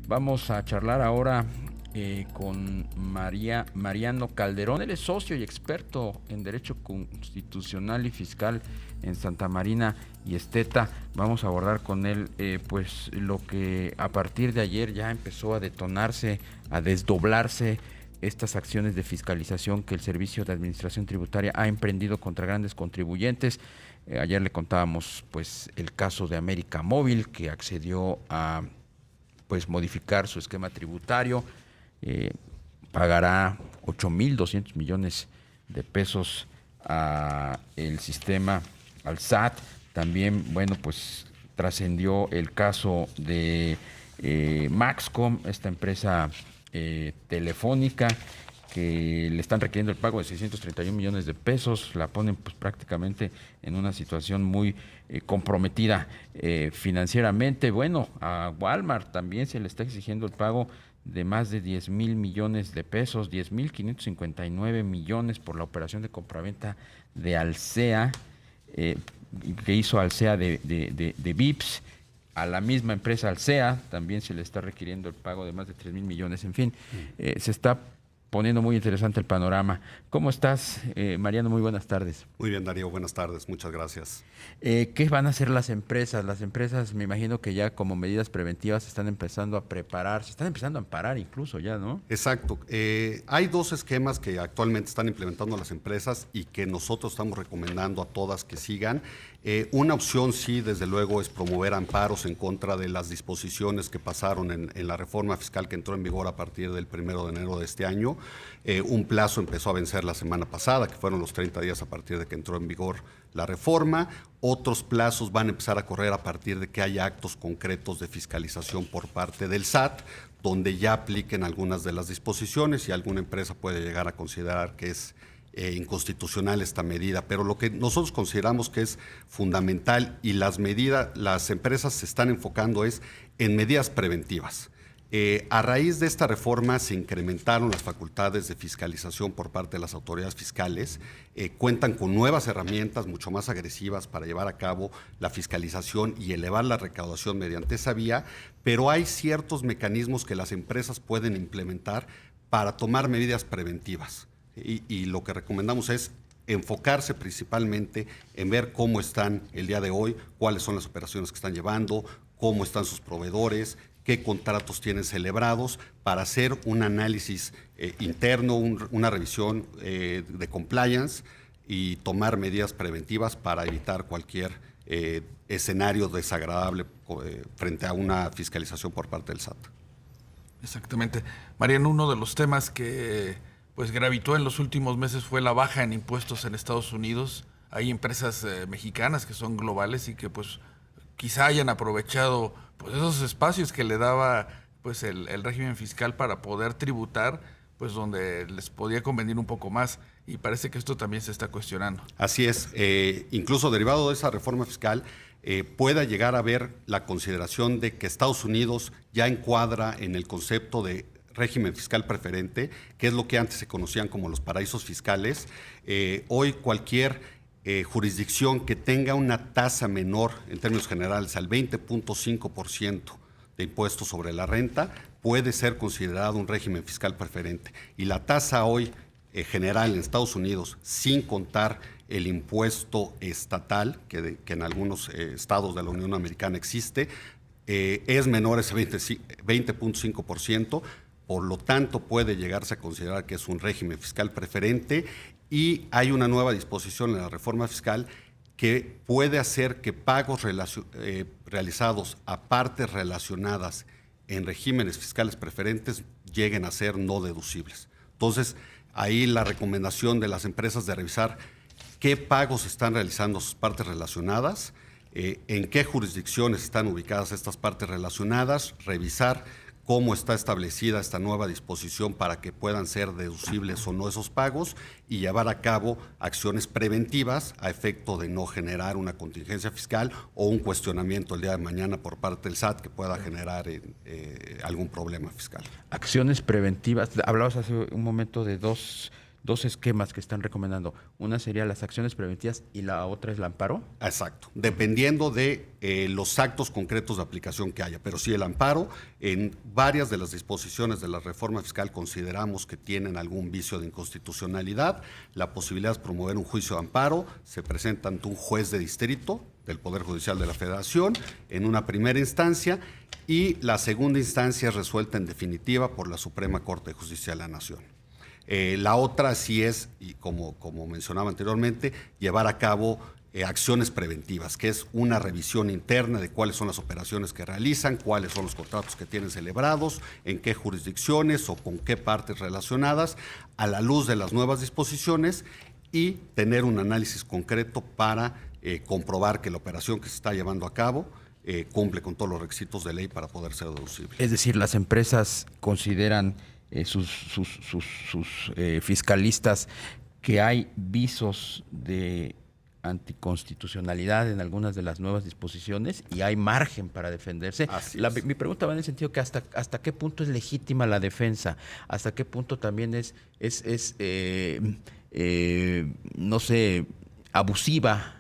Vamos a charlar ahora con Mariano Calderón. Él es socio y experto en Derecho Constitucional y Fiscal en Santa Marina y Esteta. Vamos a abordar con él pues lo que a partir de ayer ya empezó a detonarse, a desdoblarse estas acciones de fiscalización que el Servicio de Administración Tributaria ha emprendido contra grandes contribuyentes. Ayer le contábamos pues el caso de América Móvil, que accedió a pues modificar su esquema tributario, pagará 8,200 millones de pesos a el sistema, al SAT. También, bueno, pues trascendió el caso de Maxcom, esta empresa telefónica, que le están requiriendo el pago de 631 millones de pesos, la ponen pues prácticamente en una situación muy comprometida financieramente. Bueno, a Walmart también se le está exigiendo el pago de más de 10,000 millones de pesos, 10,559 millones por la operación de compraventa de Alsea, que hizo Alsea de Vips. A la misma empresa Alsea también se le está requiriendo el pago de más de 3,000 millones. En fin, se está poniendo muy interesante el panorama. ¿Cómo estás, Mariano? Muy buenas tardes. Muy bien, Darío. Buenas tardes. Muchas gracias. ¿Qué van a hacer las empresas? Las empresas, me imagino que ya como medidas preventivas están empezando a preparar, se están empezando a amparar incluso ya, ¿no? Exacto. Hay dos esquemas que actualmente están implementando las empresas y que nosotros estamos recomendando a todas que sigan. Una opción, sí, desde luego, es promover amparos en contra de las disposiciones que pasaron en la reforma fiscal que entró en vigor a partir del 1 de enero de este año. Un plazo empezó a vencer la semana pasada, que fueron los 30 días a partir de que entró en vigor la reforma. Otros plazos van a empezar a correr a partir de que haya actos concretos de fiscalización por parte del SAT, donde ya apliquen algunas de las disposiciones y alguna empresa puede llegar a considerar que es inconstitucional esta medida. Pero lo que nosotros consideramos que es fundamental y las empresas se están enfocando es en medidas preventivas. A raíz de esta reforma se incrementaron las facultades de fiscalización por parte de las autoridades fiscales, cuentan con nuevas herramientas mucho más agresivas para llevar a cabo la fiscalización y elevar la recaudación mediante esa vía, pero hay ciertos mecanismos que las empresas pueden implementar para tomar medidas preventivas. Y lo que recomendamos es enfocarse principalmente en ver cómo están el día de hoy, cuáles son las operaciones que están llevando, cómo están sus proveedores, qué contratos tienen celebrados, para hacer un análisis interno, una revisión de compliance y tomar medidas preventivas para evitar cualquier escenario desagradable frente a una fiscalización por parte del SAT. Exactamente. Mariano, uno de los temas que pues gravitó en los últimos meses fue la baja en impuestos en Estados Unidos. Hay empresas mexicanas que son globales y que pues quizá hayan aprovechado pues esos espacios que le daba pues el régimen fiscal para poder tributar, pues donde les podía convenir un poco más, y parece que esto también se está cuestionando. Así es, incluso derivado de esa reforma fiscal pueda llegar a haber la consideración de que Estados Unidos ya encuadra en el concepto de régimen fiscal preferente, que es lo que antes se conocían como los paraísos fiscales. Hoy cualquier jurisdicción que tenga una tasa menor, en términos generales, al 20.5% de impuestos sobre la renta, puede ser considerado un régimen fiscal preferente. Y la tasa hoy general en Estados Unidos, sin contar el impuesto estatal, que en algunos estados de la Unión Americana existe, es menor ese 20.5%, por lo tanto puede llegarse a considerar que es un régimen fiscal preferente. Y hay una nueva disposición en la reforma fiscal que puede hacer que pagos realizados a partes relacionadas en regímenes fiscales preferentes lleguen a ser no deducibles. Entonces, ahí la recomendación de las empresas de revisar qué pagos están realizando sus partes relacionadas, en qué jurisdicciones están ubicadas estas partes relacionadas, revisar cómo está establecida esta nueva disposición para que puedan ser deducibles o no esos pagos, y llevar a cabo acciones preventivas a efecto de no generar una contingencia fiscal o un cuestionamiento el día de mañana por parte del SAT que pueda generar algún problema fiscal. Acciones preventivas. Hablabas hace un momento de dos dos esquemas que están recomendando. Una sería las acciones preventivas y la otra es el amparo. Exacto, dependiendo de los actos concretos de aplicación que haya. Pero sí, el amparo, en varias de las disposiciones de la reforma fiscal consideramos que tienen algún vicio de inconstitucionalidad. La posibilidad de promover un juicio de amparo se presenta ante un juez de distrito del Poder Judicial de la Federación en una primera instancia, y la segunda instancia es resuelta en definitiva por la Suprema Corte de Justicia de la Nación. La otra sí es, y como mencionaba anteriormente, llevar a cabo acciones preventivas, que es una revisión interna de cuáles son las operaciones que realizan, cuáles son los contratos que tienen celebrados, en qué jurisdicciones o con qué partes relacionadas, a la luz de las nuevas disposiciones, y tener un análisis concreto para comprobar que la operación que se está llevando a cabo cumple con todos los requisitos de ley para poder ser deducible. Es decir, las empresas consideran sus fiscalistas que hay visos de anticonstitucionalidad en algunas de las nuevas disposiciones y hay margen para defenderse. Mi pregunta va en el sentido que hasta qué punto es legítima la defensa, hasta qué punto también es no sé, abusiva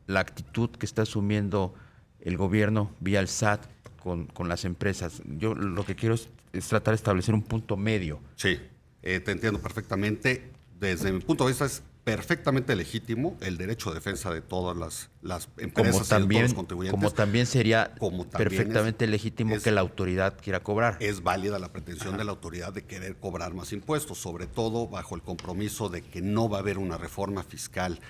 la actitud que está asumiendo el gobierno vía el SAT con las empresas. Yo lo que quiero es tratar de establecer un punto medio. Sí, te entiendo perfectamente. Desde mi punto de vista es perfectamente legítimo el derecho de defensa de todas las empresas y de todos los contribuyentes. Como también sería perfectamente legítimo que la autoridad quiera cobrar. Es válida la pretensión de la autoridad de querer cobrar más impuestos, sobre todo bajo el compromiso de que no va a haber una reforma fiscal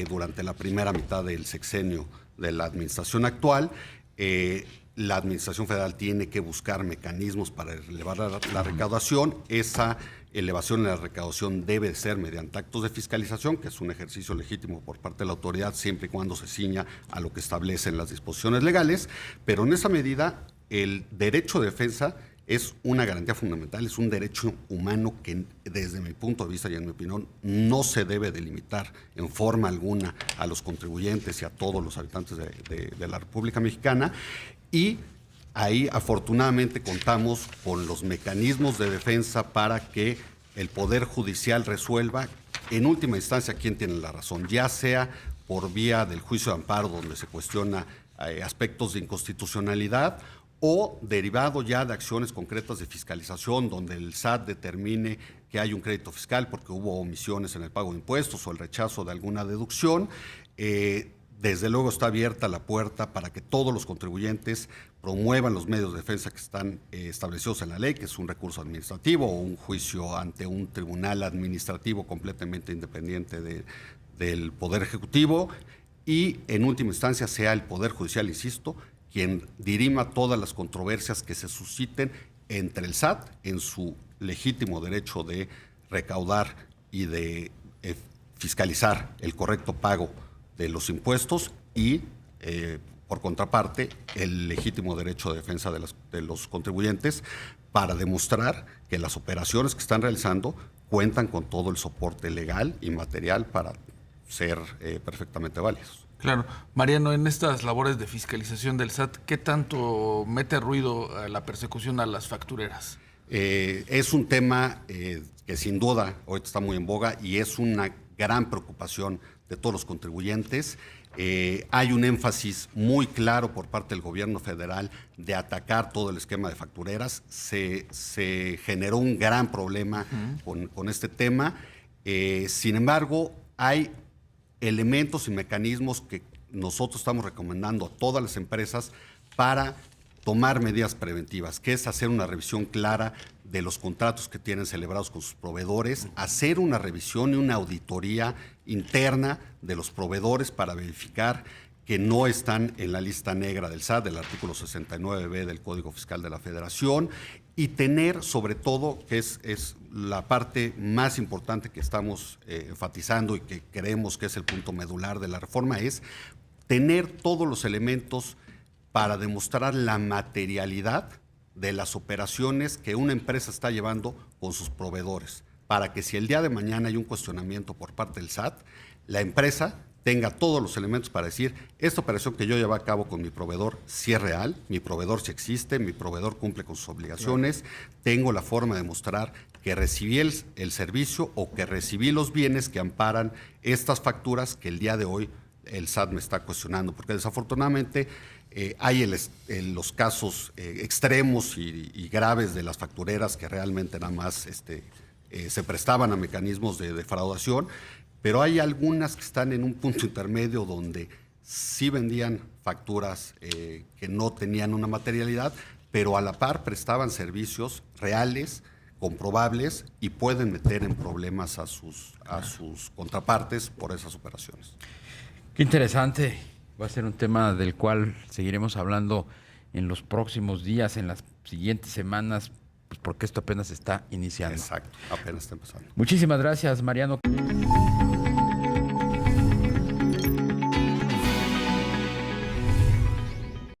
durante la primera mitad del sexenio de la administración actual. La Administración Federal tiene que buscar mecanismos para elevar la recaudación. Esa elevación en la recaudación debe ser mediante actos de fiscalización, que es un ejercicio legítimo por parte de la autoridad, siempre y cuando se ciña a lo que establecen las disposiciones legales. Pero en esa medida, el derecho de defensa es una garantía fundamental, es un derecho humano que, desde mi punto de vista y en mi opinión, no se debe delimitar en forma alguna a los contribuyentes y a todos los habitantes de la República Mexicana. Y ahí, afortunadamente, contamos con los mecanismos de defensa para que el Poder Judicial resuelva, en última instancia, quién tiene la razón, ya sea por vía del juicio de amparo, donde se cuestiona aspectos de inconstitucionalidad, o derivado ya de acciones concretas de fiscalización, donde el SAT determine que hay un crédito fiscal porque hubo omisiones en el pago de impuestos o el rechazo de alguna deducción. Desde luego está abierta la puerta para que todos los contribuyentes promuevan los medios de defensa que están establecidos en la ley, que es un recurso administrativo o un juicio ante un tribunal administrativo completamente independiente del Poder Ejecutivo, y en última instancia sea el Poder Judicial, insisto, quien dirima todas las controversias que se susciten entre el SAT en su legítimo derecho de recaudar y de fiscalizar el correcto pago de los impuestos y, por contraparte, el legítimo derecho de defensa de los contribuyentes para demostrar que las operaciones que están realizando cuentan con todo el soporte legal y material para ser perfectamente válidos. Claro. Mariano, en estas labores de fiscalización del SAT, ¿qué tanto mete ruido la persecución a las factureras? Es un tema que sin duda hoy está muy en boga y es una gran preocupación de todos los contribuyentes. Hay un énfasis muy claro por parte del gobierno federal de atacar todo el esquema de factureras. Se generó un gran problema con este tema. Sin embargo, hay elementos y mecanismos que nosotros estamos recomendando a todas las empresas para tomar medidas preventivas, que es hacer una revisión clara de los contratos que tienen celebrados con sus proveedores, hacer una revisión y una auditoría interna de los proveedores para verificar que no están en la lista negra del SAT, del artículo 69B del Código Fiscal de la Federación, y tener, sobre todo, que es la parte más importante que estamos enfatizando y que creemos que es el punto medular de la reforma, es tener todos los elementos para demostrar la materialidad de las operaciones que una empresa está llevando con sus proveedores, para que si el día de mañana hay un cuestionamiento por parte del SAT, la empresa tenga todos los elementos para decir, esta operación que yo llevo a cabo con mi proveedor sí es real, mi proveedor sí existe, mi proveedor cumple con sus obligaciones, tengo la forma de mostrar que recibí el servicio o que recibí los bienes que amparan estas facturas que el día de hoy el SAT me está cuestionando, porque desafortunadamente hay los casos extremos y graves de las factureras que realmente nada más se prestaban a mecanismos de defraudación, pero hay algunas que están en un punto intermedio donde sí vendían facturas que no tenían una materialidad, pero a la par prestaban servicios reales, comprobables, y pueden meter en problemas a sus contrapartes por esas operaciones. Qué interesante. Va a ser un tema del cual seguiremos hablando en los próximos días, en las siguientes semanas, pues porque esto apenas está iniciando. Exacto, apenas está empezando. Muchísimas gracias, Mariano.